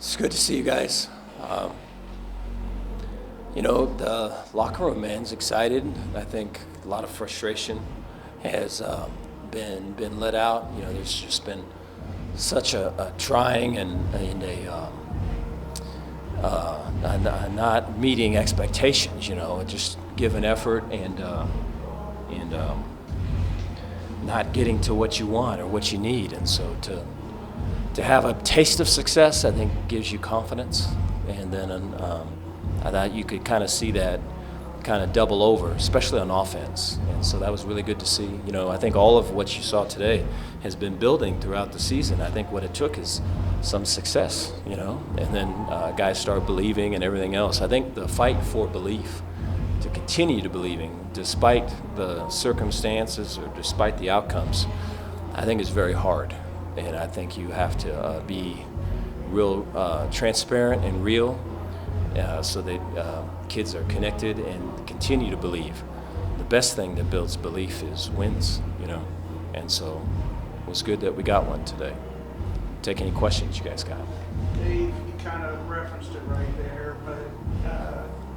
It's good to see you guys. The locker room, man's excited. I think a lot of frustration has been let out. There's just been such a trying and a not meeting expectations. Just giving effort and not getting to what you want or what you need, and so to have a taste of success, I think, gives you confidence. And then I thought you could kind of see that kind of double over, especially on offense. And so that was really good to see. I think all of what you saw today has been building throughout the season. I think what it took is some success, and then guys start believing and everything else. I think the fight for belief, to continue to believing despite the circumstances or despite the outcomes, I think is very hard. And I think you have to be real transparent and real so that kids are connected and continue to believe. The best thing that builds belief is wins, And so it was good that we got one today. Take any questions you guys got. Dave, you kind of referenced it right there, but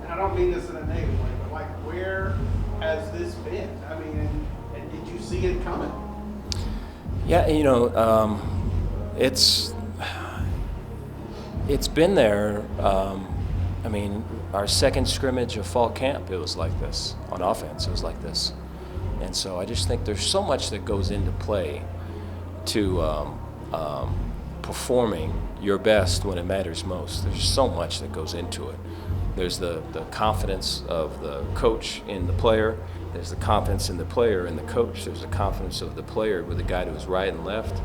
and I don't mean this in a negative way, but where has this been? I mean, and did you see it coming? Yeah, it's been there. Our second scrimmage of fall camp, it was like this. On offense, it was like this. And so I just think there's so much that goes into play to performing your best when it matters most. There's so much that goes into it. There's the confidence of the coach in the player. There's the confidence in the player and the coach. There's the confidence of the player with the guy to his right and left.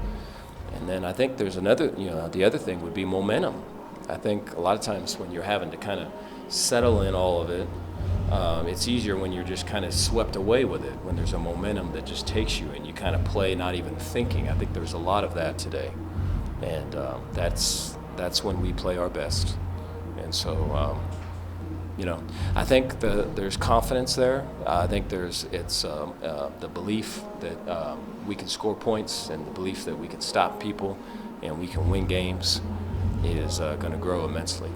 And then I think there's another, the other thing would be momentum. I think a lot of times when you're having to kind of settle in all of it, it's easier when you're just kind of swept away with it, when there's a momentum that just takes you and you kind of play not even thinking. I think there's a lot of that today. And that's when we play our best. And so, I think there's confidence there. I think it's the belief that we can score points and the belief that we can stop people and we can win games is going to grow immensely.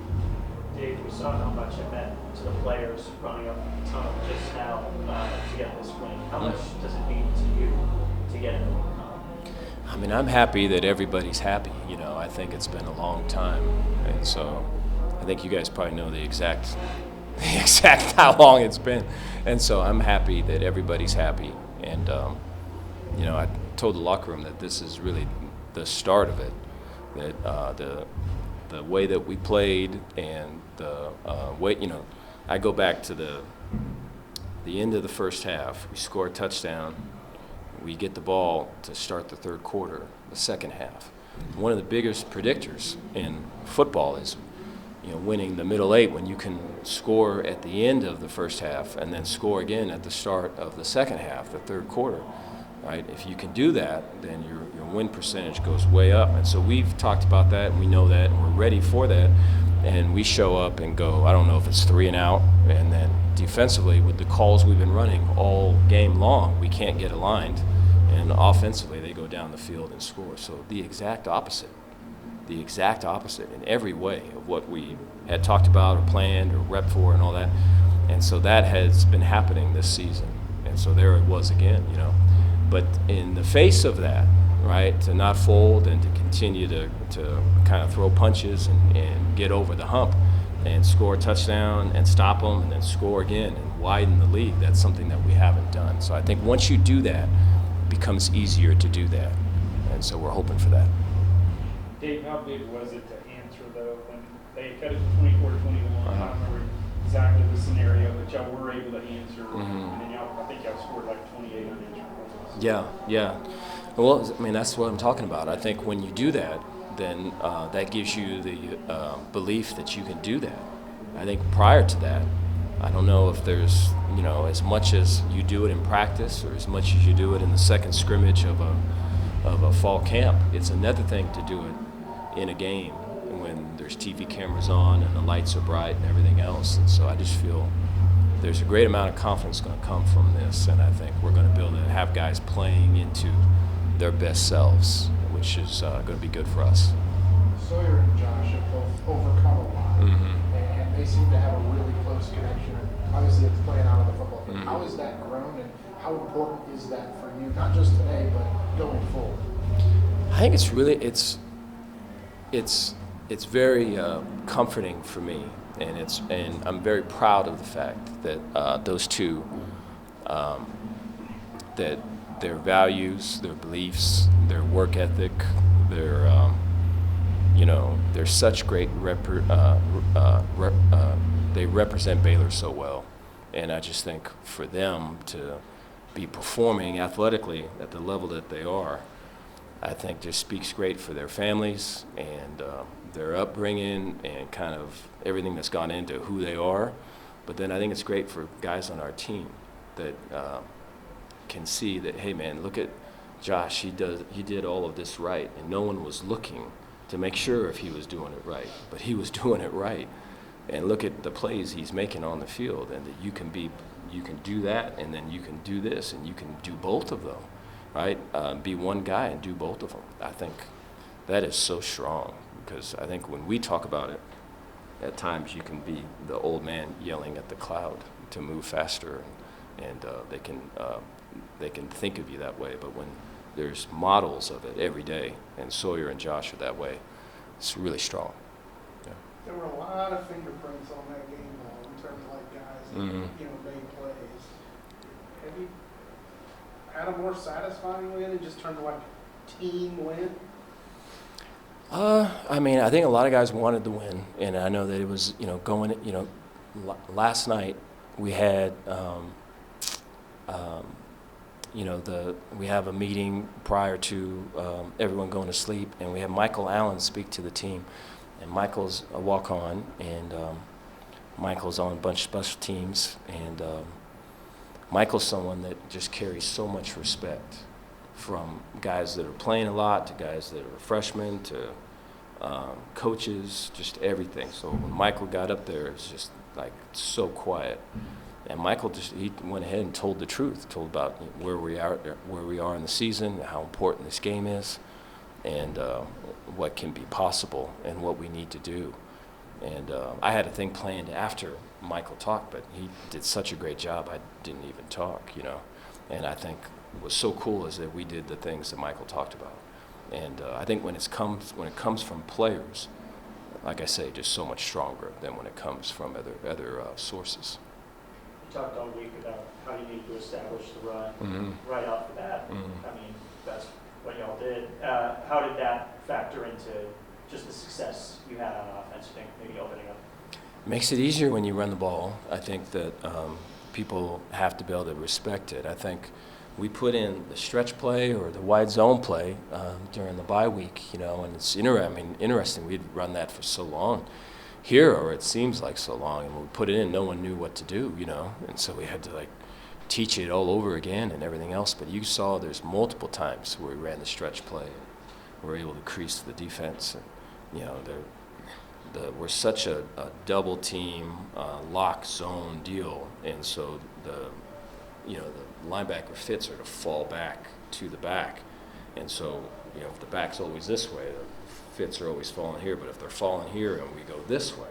Dave, we saw how much it meant to the players running up the tunnel just now to get this win. How much does it mean to you to get it? I'm happy that everybody's happy. I think it's been a long time, and so I think you guys probably know the exact how long it's been, and so I'm happy that everybody's happy. And I told the locker room that this is really the start of it. That the way that we played and the way I go back to the end of the first half. We score a touchdown. We get the ball to start the third quarter, the second half. One of the biggest predictors in football is winning the middle eight, when you can score at the end of the first half and then score again at the start of the second half, the third quarter, right? If you can do that, then your win percentage goes way up. And so we've talked about that, and we know that, and we're ready for that. And we show up and go, I don't know if it's 3 and out, and then defensively with the calls we've been running all game long, we can't get aligned. And offensively, they go down the field and score. So the exact opposite in every way of what we had talked about or planned or repped for and all that. And so that has been happening this season. And so there it was again, But in the face of that, right, to not fold and to continue to kind of throw punches and get over the hump and score a touchdown and stop them and then score again and widen the lead, that's something that we haven't done. So I think once you do that, it becomes easier to do that. And so we're hoping for that. Dave, how big was it to answer, though, when they cut it to 24-21? I don't remember exactly the scenario, but y'all were able to answer, and then I think y'all scored like 28 unanswered points. Yeah. Well, that's what I'm talking about. I think when you do that, then that gives you the belief that you can do that. I think prior to that, I don't know if there's, as much as you do it in practice or as much as you do it in the second scrimmage of a fall camp. It's another thing to do it in a game when there's TV cameras on and the lights are bright and everything else. And so I just feel there's a great amount of confidence going to come from this, and I think we're going to be able to have guys playing into their best selves, which is going to be good for us. Sawyer and Josh have both connection. Obviously, it's playing out on the football field. How has that grown, and how important is that for you, not just today, but going forward? I think it's really it's very comforting for me, and I'm very proud of the fact that those two that their values, their beliefs, their work ethic, their they're such great they represent Baylor so well, and I just think for them to be performing athletically at the level that they are, I think just speaks great for their families and their upbringing and kind of everything that's gone into who they are. But then I think it's great for guys on our team that can see that, hey man, look at Josh, he did all of this right, and no one was looking to make sure if he was doing it right, but he was doing it right. And look at the plays he's making on the field, and that you can do that, and then you can do this, and you can do both of them, right? Be one guy and do both of them. I think that is so strong, because I think when we talk about it, at times you can be the old man yelling at the cloud to move faster, and they can think of you that way. But when there's models of it every day, and Sawyer and Josh are that way, it's really strong. There were a lot of fingerprints on that game ball in terms of like guys that made plays. Have you had a more satisfying win in just terms of like team win? I mean, I think a lot of guys wanted to win, and I know that it was going. Last night we had we have a meeting prior to everyone going to sleep, and we have Michael Allen speak to the team. And Michael's a walk-on, and Michael's on a bunch of special teams, and Michael's someone that just carries so much respect from guys that are playing a lot to guys that are freshmen to coaches, just everything. So when Michael got up there, it's just like so quiet. And Michael he went ahead and told the truth, told about where we are in the season, how important this game is, and what can be possible and what we need to do. And I had a thing planned after Michael talked, but he did such a great job, I didn't even talk, And I think what was so cool is that we did the things that Michael talked about. And I think when it comes from players, like I say, just so much stronger than when it comes from other sources. You talked all week about how you need to establish the run right off the bat. I mean, that's what y'all did. How did that factor into just the success you had on offense, I think, maybe opening up? Makes it easier when you run the ball. I think that people have to be able to respect it. I think we put in the stretch play or the wide zone play during the bye week, and it's interesting. We'd run that for so long here, or it seems like so long, and when we put it in, no one knew what to do, and so we had to teach it all over again and everything else. But you saw there's multiple times where we ran the stretch play. We were able to crease the defense, and we're such a double team lock zone deal, and so the linebacker fits are to fall back to the back, and so if the back's always this way, the fits are always falling here. But if they're falling here and we go this way,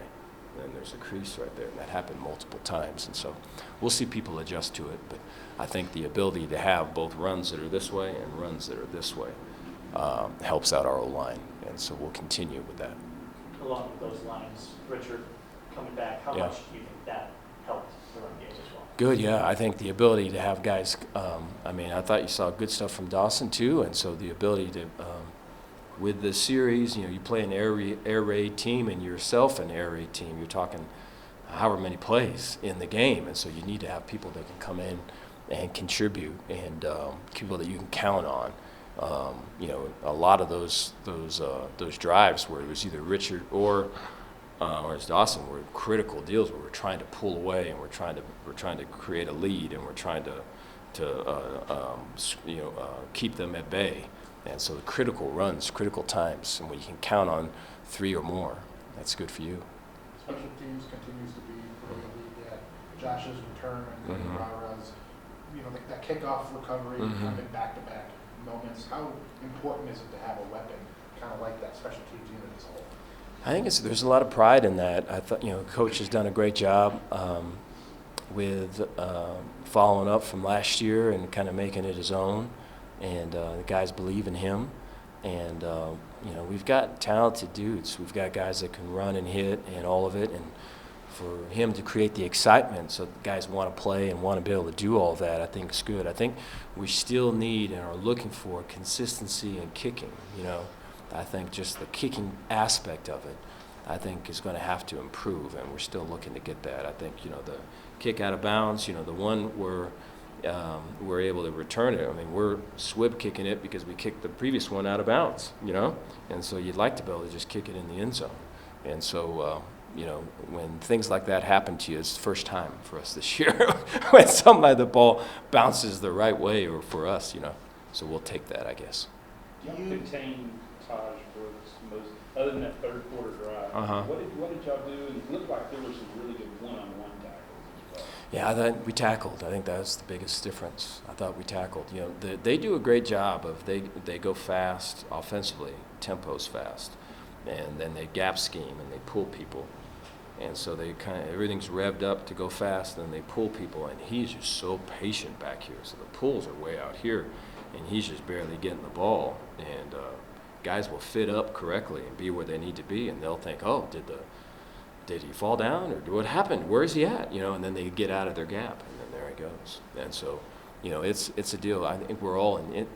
then there's a crease right there, and that happened multiple times. And so we'll see people adjust to it, but I think the ability to have both runs that are this way and runs that are this way helps out our O-line, and so we'll continue with that. Along with those lines, Richard coming back, how much do you think that helped the run game as well? Good, yeah. I think the ability to have guys, I thought you saw good stuff from Dawson too, and so the ability to, with the series, you play an air raid team and yourself an air raid team, you're talking however many plays in the game, and so you need to have people that can come in and contribute, and people that you can count on. A lot of those drives where it was either Richard or it's Dawson were critical deals where we're trying to pull away, and we're trying to create a lead, and we're trying to keep them at bay. And so the critical runs, critical times, and when you can count on 3 or more, that's good for you. Special teams continues to be for the league at Josh's return and Rara's, that kickoff recovery, kind of back-to-back moments. How important is it to have a weapon kind of like that special teams unit as a whole? I think there's a lot of pride in that. I thought, Coach has done a great job with following up from last year and kind of making it his own. And the guys believe in him. And, we've got talented dudes. We've got guys that can run and hit and all of it. And for him to create the excitement so that guys want to play and want to be able to do all that, I think is good. I think we still need and are looking for consistency in kicking, I think just the kicking aspect of it, I think is going to have to improve, and we're still looking to get that. I think, the kick out of bounds, the one where we're able to return it. I mean, we're swib kicking it because we kicked the previous one out of bounds, and so you'd like to be able to just kick it in the end zone. And so, when things like that happen to you, it's the first time for us this year when something like the ball bounces the right way, or for us, so we'll take that, I guess. Y'all contained Taj Brooks most, other than that third quarter drive. Uh-huh. What did y'all do? And it looked like there were some really good one-on-one tackles as well. Yeah, I thought we tackled. I think that's the biggest difference. I thought we tackled. They do a great job of they go fast offensively, tempo's fast, and then they gap scheme and they pull people, and so they everything's revved up to go fast, and they pull people, and he's just so patient back here. So the pulls are way out here, and he's just barely getting the ball, and guys will fit up correctly and be where they need to be, and they'll think, oh, did he fall down, or what happened? Where is he at? And then they get out of their gap, and then there he goes. And so, it's a deal. I think we're all in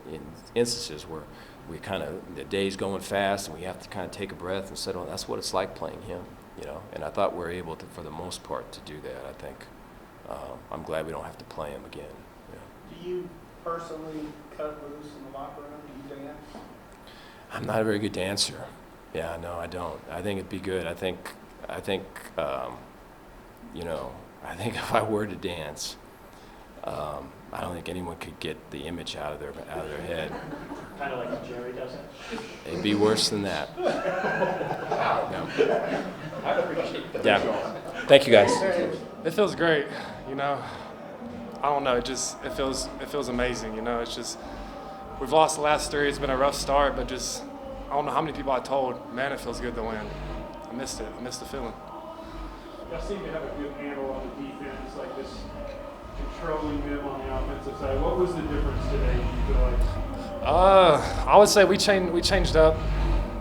instances where we the day's going fast, and we have to kind of take a breath and settle. That's what it's like playing him, And I thought we're able to, for the most part, to do that. I think I'm glad we don't have to play him again. Do you personally cut loose in the locker room? Do you dance? I'm not a very good dancer. Yeah, no, I don't. I think it'd be good. I think if I were to dance, I don't think anyone could get the image out of their head. Kind of like Jerry does it. It'd be worse than that. No. I appreciate that. Yeah. Thank you, guys. It feels great, I don't know. It feels amazing, It's just we've lost the last three. It's been a rough start, but just I don't know how many people I told. Man, it feels good to win. I missed it. I missed the feeling. Y'all seem to have a good handle on the defense, like this controlling them on the offensive side. What was the difference today, do you feel like? I would say we changed up,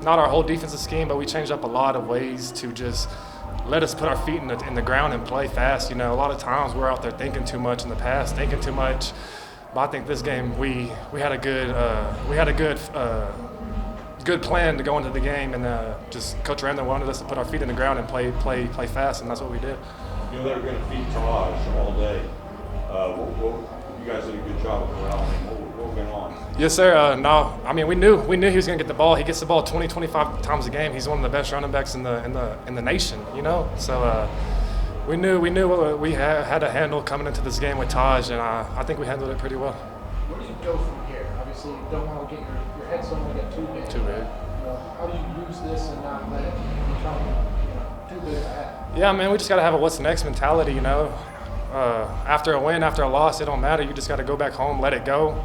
not our whole defensive scheme, but we changed up a lot of ways to just let us put our feet in the ground and play fast. A lot of times we're out there thinking too much in the past, thinking too much. But I think this game we had a good plan to go into the game, and just Coach Aranda wanted us to put our feet in the ground and play fast, and that's what we did. They were going to feed Taj all day. You guys did a good job of corralling him. What went on? Yes, sir. No, I mean we knew he was going to get the ball. He gets the ball 20, 25 times a game. He's one of the best running backs in the nation. So we knew what we had to handle coming into this game with Taj, and I think we handled it pretty well. Where do you go from here? Obviously, you don't want to get your head somewhere get too big. Too big. How do you use this and not let it become too big of a habit? Yeah, man, we just got to have a what's next mentality, After a win, after a loss, it don't matter. You just got to go back home, let it go.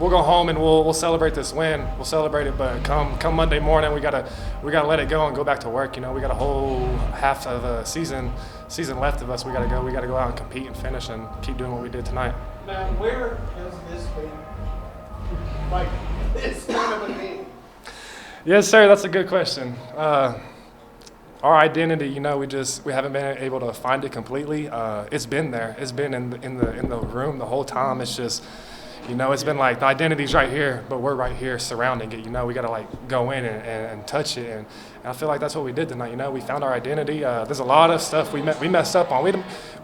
We'll go home and we'll celebrate this win. We'll celebrate it, but come Monday morning, we gotta let it go and go back to work. We got a whole half of a season left of us. We gotta go out and compete and finish and keep doing what we did tonight. Now, where has this been? Like, this kind of a game. Yes, sir. That's a good question. Our identity, we haven't been able to find it completely. It's been there. It's been in the room the whole time. It's just, it's been like the identity's right here, but we're right here surrounding it. We got to go in and touch it, and I feel like that's what we did tonight. We found our identity. There's a lot of stuff we messed up on.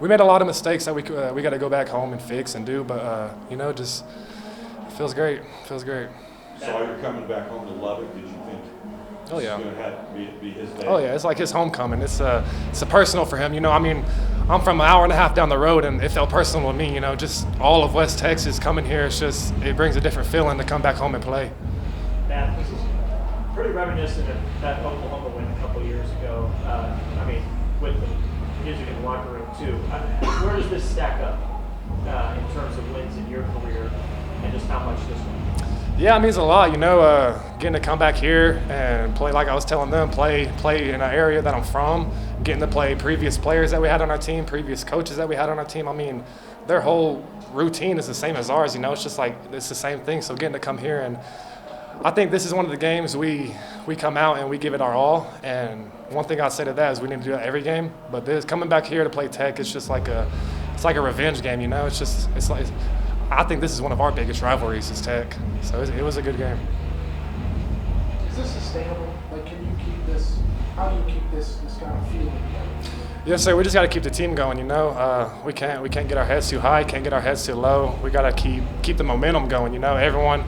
We made a lot of mistakes that we got to go back home and fix and do, but just it feels great. Feels great. Sawyer coming back home to Lubbock, did you think Oh yeah. it's going to have to be his day? Oh yeah, it's like his homecoming. It's a personal for him. I'm from an hour and a half down the road, and it felt personal to me. Just all of West Texas coming here. It brings a different feeling to come back home and play. Matt, this is pretty reminiscent of that Oklahoma win a couple years ago. With the music in the locker room too. Where does this stack up in terms of wins in your career, and just how much this one? Yeah, it means a lot. getting to come back here and play like I was telling them, play in an area that I'm from, getting to play previous players that we had on our team, previous coaches that we had on our team. I mean, their whole routine is the same as ours, it's just like it's the same thing. So getting to come here, and I think this is one of the games we come out and we give it our all. And one thing I'd say to that is we need to do that every game. But this coming back here to play Tech, it's just like a revenge game, I think this is one of our biggest rivalries is Tech. So it was a good game. Is this sustainable? Like, can you keep this? How do you keep this kind of feeling together? Yes, sir. We just got to keep the team going. We can't get our heads too high, can't get our heads too low. We got to keep the momentum going. Everyone.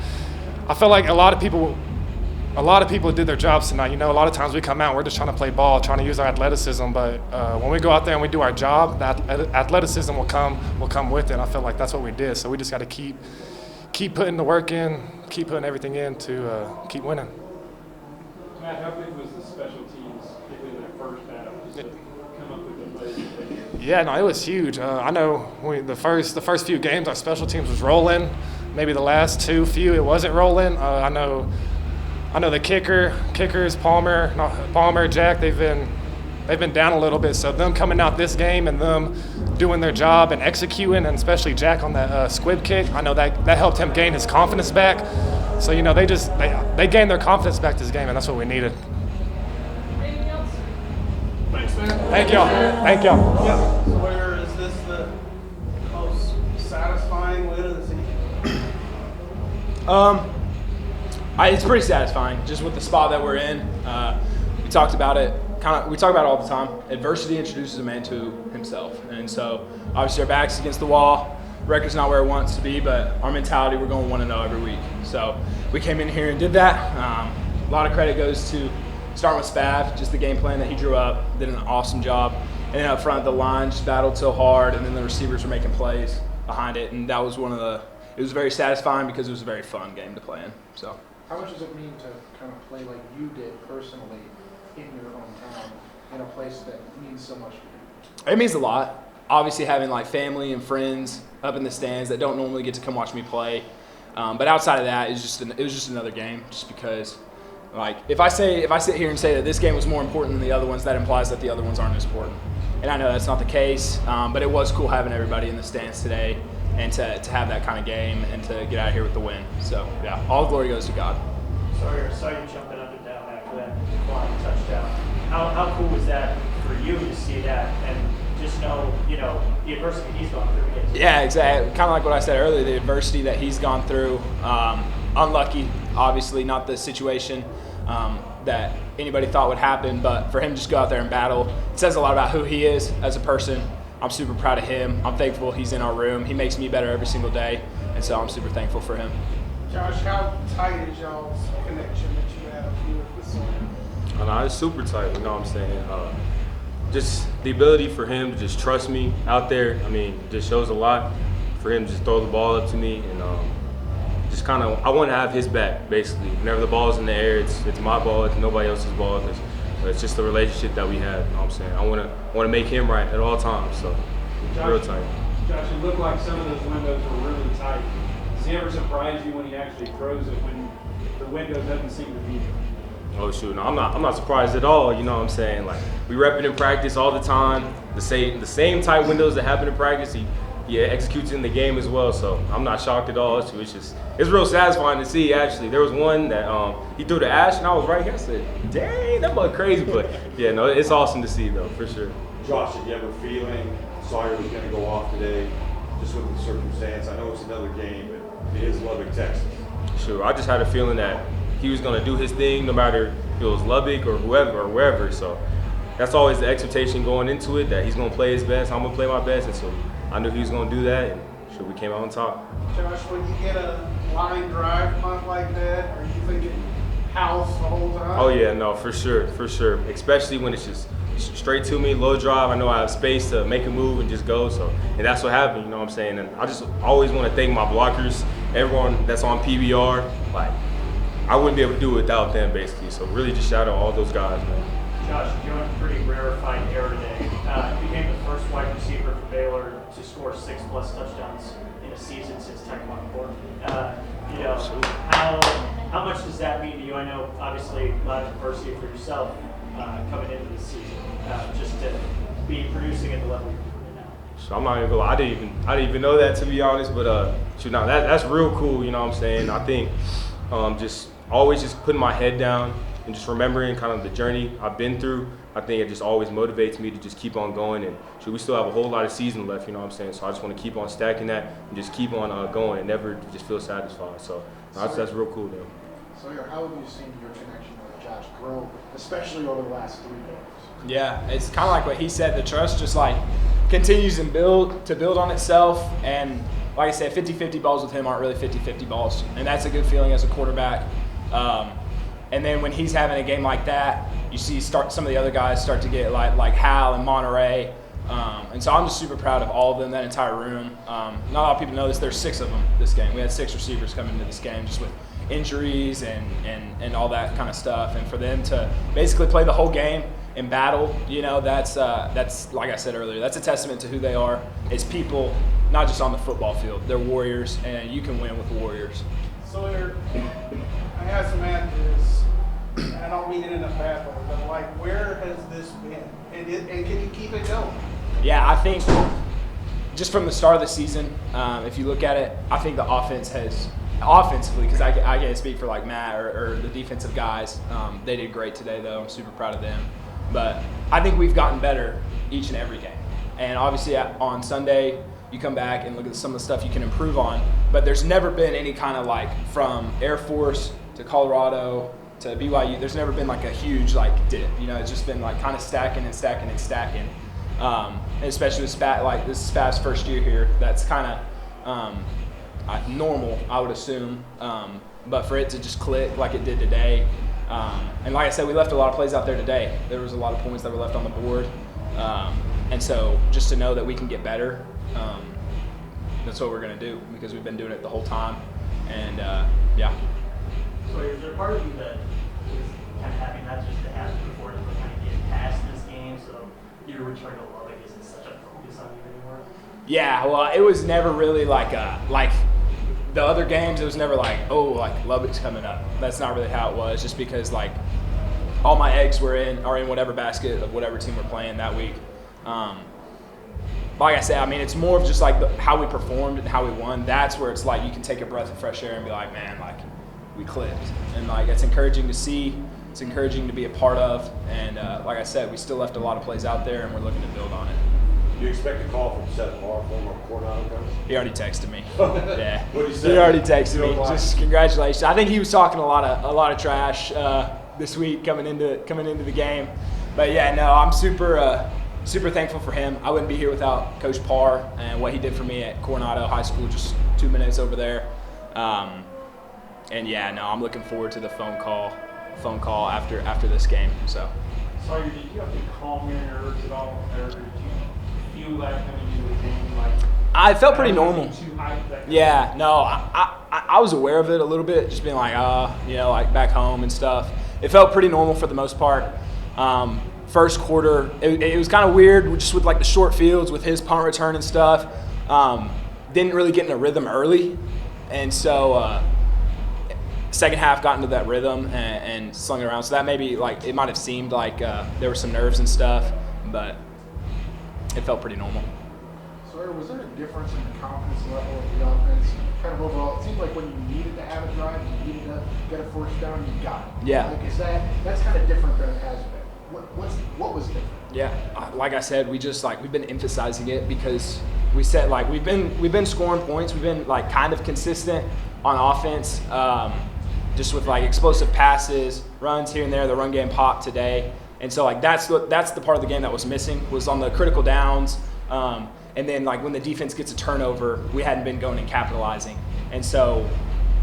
I feel like a lot of people did their jobs tonight. A lot of times we come out, we're just trying to play ball, trying to use our athleticism. But when we go out there and we do our job, that athleticism will come with it. I feel like that's what we did. So we just got to keep putting the work in, keep putting everything in to keep winning. Matt, how big was the special teams, particularly in that first half, just to come up with the plays? Yeah, no, it was huge. I know the first few games, our special teams was rolling. Maybe the last few, it wasn't rolling. I know the kickers, Palmer, Jack, they've been down a little bit. So them coming out this game and them doing their job and executing, and especially Jack on that squib kick, I know that helped him gain his confidence back. So they gained their confidence back this game, and that's what we needed. Anything else? Thanks, man. Thank y'all. Yeah. Sawyer, is this the most satisfying win of the season? It's pretty satisfying, just with the spot that we're in. We talked about it. We talk about it all the time. Adversity introduces a man to himself, and so obviously our back's against the wall. Record's not where it wants to be, but our mentality, we're going 1-0 every week. So we came in here and did that. A lot of credit goes to starting with Spav, just the game plan that he drew up, did an awesome job. And then up front, the line just battled so hard, and then the receivers were making plays behind it, and that was it was very satisfying because it was a very fun game to play in. So. How much does it mean to kind of play like you did personally in your hometown, in a place that means so much to you? It means a lot. Obviously, having like family and friends up in the stands that don't normally get to come watch me play. But outside of that, it was just another game. Just because, like, if I sit here and say that this game was more important than the other ones, that implies that the other ones aren't as important. And I know that's not the case. But it was cool having everybody in the stands today, and to have that kind of game and to get out of here with the win. So yeah, all glory goes to God. Sawyer, saw you jumping up and down after that flying touchdown. How cool was that for you to see that and just know, the adversity he's gone through? Yeah, exactly. Kind of like what I said earlier, the adversity that he's gone through. Unlucky, obviously, not the situation that anybody thought would happen, but for him to just go out there and battle, it says a lot about who he is as a person. I'm super proud of him. I'm thankful he's in our room. He makes me better every single day, and so I'm super thankful for him. Josh, how tight is y'all's connection that you have here with Sawyer? No, it's super tight, you know what I'm saying? Just the ability for him to just trust me out there, just shows a lot. For him to just throw the ball up to me, and just kind of, I want to have his back, basically. Whenever the ball's in the air, it's my ball, it's nobody else's ball. It's just the relationship that we have, you know what I'm saying? I want to make him right at all times, so real tight. Josh, it looked like some of those windows were really tight. Does he ever surprise you when he actually throws it when the window doesn't seem to be there? Oh shoot, no, I'm not surprised at all, you know what I'm saying? Like, we rep it in practice all the time. The same tight windows that happen in practice, he executes in the game as well, so I'm not shocked at all. It's real satisfying to see, actually. There was one that he threw to Ash, and I was right here. I said, dang, that was crazy. But yeah, no, it's awesome to see, though, for sure. Josh, did you have a feeling Sawyer was going to go off today, just with the circumstance? I know it's another game, but it is Lubbock, Texas. Sure, I just had a feeling that he was going to do his thing, no matter if it was Lubbock or whoever or wherever. So that's always the expectation going into it, that he's going to play his best, I'm going to play my best, and so I knew he was going to do that, and sure, we came out on top. Josh, when you get a line drive punt like that, are you thinking house the whole time? Oh yeah, no, for sure. Especially when it's just straight to me, low drive. I know I have space to make a move and just go. So, and that's what happened, you know what I'm saying? And I just always want to thank my blockers, everyone that's on PBR. Like, I wouldn't be able to do it without them, basically. So really just shout out all those guys, man. Josh, you're on a pretty rarefied air today. You became the first wide receiver for Baylor to score 6+ touchdowns in a season since Tech won 4. You know, how much does that mean to you? I know, obviously, a lot of adversity for yourself coming into this season, just to be producing at the level you're doing now. So I'm not even gonna lie, I didn't even know that, to be honest. But shoot, now that's real cool. You know what I'm saying? I think just always just putting my head down and just remembering kind of the journey I've been through. I think it just always motivates me to just keep on going. And shoot, we still have a whole lot of season left. You know what I'm saying? So I just want to keep on stacking that and just keep on going and never just feel satisfied. So that's real cool, though. Sawyer, how have you seen your connection with Josh grow, especially over the last 3 games? Yeah, it's kind of like what he said. The trust just like continues to build on itself. And like I said, 50-50 balls with him aren't really 50-50 balls, and that's a good feeling as a quarterback. And then when he's having a game like that, you see some of the other guys start to get like Hal and Monterey. And so I'm just super proud of all of them, that entire room. Not a lot of people know this. There's 6 of them this game. We had 6 receivers coming into this game just with injuries and all that kind of stuff. And for them to basically play the whole game in battle, you know, that's like I said earlier, that's a testament to who they are as people, not just on the football field. They're warriors, and you can win with the warriors. Sawyer, I have some answers. I don't mean it in a bad way, but like, where has this been? And can you keep it going? Yeah, I think just from the start of the season, if you look at it, I think the offense has offensively, because I can't speak for like Matt or the defensive guys. They did great today, though. I'm super proud of them. But I think we've gotten better each and every game. And obviously on Sunday, you come back and look at some of the stuff you can improve on. But there's never been any kind of like from Air Force to Colorado to BYU, there's never been like a huge like dip. You know, it's just been like kind of stacking and stacking and stacking. And especially with Spat, this is Spat's first year here. That's kind of normal, I would assume. But for it to just click like it did today, and like I said, we left a lot of plays out there today. There was a lot of points that were left on the board. And so just to know that we can get better, that's what we're going to do, because we've been doing it the whole time. And, yeah. So is there part of you that is kind of happy not just to have it before, but kind of get past this game, so your return to Lubbock isn't such a focus on you anymore? Yeah, well, it was never really like the other games. It was never like, oh, like Lubbock's coming up. That's not really how it was, just because like all my eggs are in whatever basket of whatever team we're playing that week. Like I said, I mean, it's more of just like how we performed and how we won. That's where it's like you can take a breath of fresh air and be like, man, like we clicked. And like it's encouraging to see. It's encouraging to be a part of. And like I said, we still left a lot of plays out there, and we're looking to build on it. Do you expect a call from Seth Barr, former Coronado coach? He already texted me. Yeah. What did he say? He already texted me. Just congratulations. I think he was talking a lot of trash this week coming into the game. But yeah, no, I'm super thankful for him. I wouldn't be here without Coach Parr and what he did for me at Coronado High School, just 2 minutes over there. And yeah, no, I'm looking forward to the phone call after this game. So. Sawyer, did you have to calm your nerves at all, or did you feel that coming into the game? Like I felt pretty normal. Too hyped that Yeah, no, I was aware of it a little bit, just being like, you know, like back home and stuff. It felt pretty normal for the most part. First quarter, it was kind of weird, just with like the short fields with his punt return and stuff. Didn't really get in a rhythm early, and so second half got into that rhythm and slung it around. So that maybe like it might have seemed like there were some nerves and stuff, but it felt pretty normal. Sawyer, was there a difference in the confidence level of the offense? Kind of overall, it seemed like when you needed to have a drive, you needed to get a first down, you got it. Yeah. Like, that's kind of different than it has been. What was different? Yeah, like I said, we've been emphasizing it because we said like we've been scoring points. We've been like kind of consistent on offense, just with like explosive passes, runs here and there. The run game popped today, and so like that's the part of the game that was missing, was on the critical downs. And then like when the defense gets a turnover, we hadn't been going and capitalizing, and so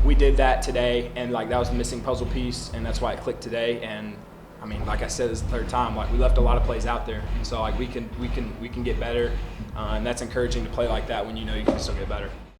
we did that today, and like that was the missing puzzle piece, and that's why it clicked today. And I mean, like I said, this is the third time. Like we left a lot of plays out there, and so like we can get better, and that's encouraging to play like that when you know you can still get better.